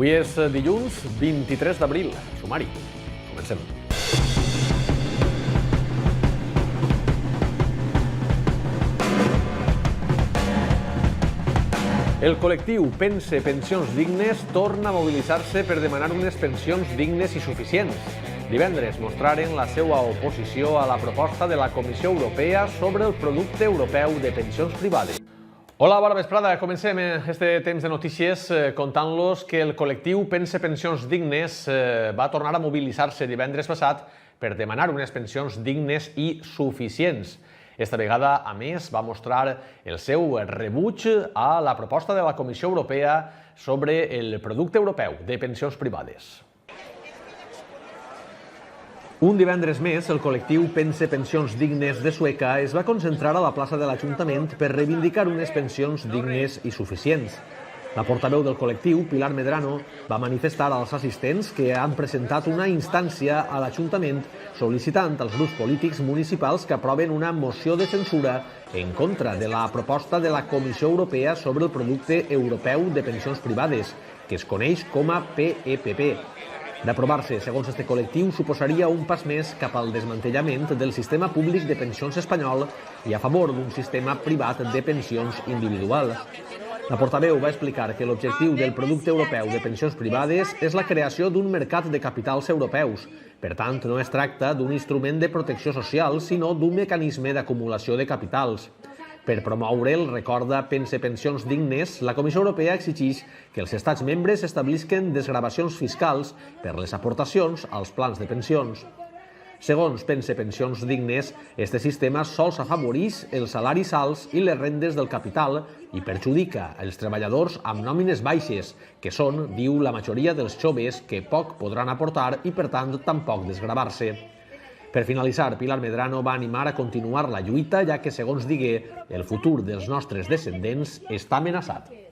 Avui és dilluns 23 d'abril. Sumari. Comencem. El col·lectiu Pense Pensions Dignes torna a mobilitzar-se per demanar unes pensions dignes i suficients. Divendres mostraren la seva oposició a la proposta de la Comissió Europea sobre el producte europeu de pensions privades. Hola, bona vesprada. Comencem este temps de notícies contant-los que el col·lectiu Pense Pensions Dignes va tornar a mobilitzar-se divendres passat per demanar unes pensions dignes i suficients. Esta vegada, a més, va mostrar el seu rebuig a la proposta de la Comissió Europea sobre el producte europeu de pensions privades. Un divendres més, el col·lectiu Pense Pensions Dignes de Sueca es va concentrar a la plaça de l'Ajuntament per reivindicar unes pensions dignes i suficients. La portaveu del col·lectiu, Pilar Medrano, va manifestar als assistents que han presentat una instància a l'Ajuntament sol·licitant als grups polítics municipals que aproven una moció de censura en contra de la proposta de la Comissió Europea sobre el producte europeu de pensions privades, que es coneix com a PEPP. D'aprovar-se, segons este col·lectiu, suposaria un pas més cap al desmantellament del sistema públic de pensions espanyol i a favor d'un sistema privat de pensions individual. La portaveu va explicar que l'objectiu del producte europeu de pensions privades és la creació d'un mercat de capitals europeus. Per tant, no es tracta d'un instrument de protecció social, sinó d'un mecanisme d'acumulació de capitals. Per promoure'l, recorda Pense Pensions Dignes, la Comissió Europea exigeix que els estats membres establisquen desgravacions fiscals per les aportacions als plans de pensions. Segons Pense Pensions Dignes, este sistema sols afavoreix els salaris alts i les rendes del capital i perjudica els treballadors amb nòmines baixes, que són, diu, la majoria dels joves que poc podran aportar i, per tant, tampoc desgravar-se. Per finalitzar, Pilar Medrano va animar a continuar la lluita, ja que, segons digué, el futur dels nostres descendents està amenaçat.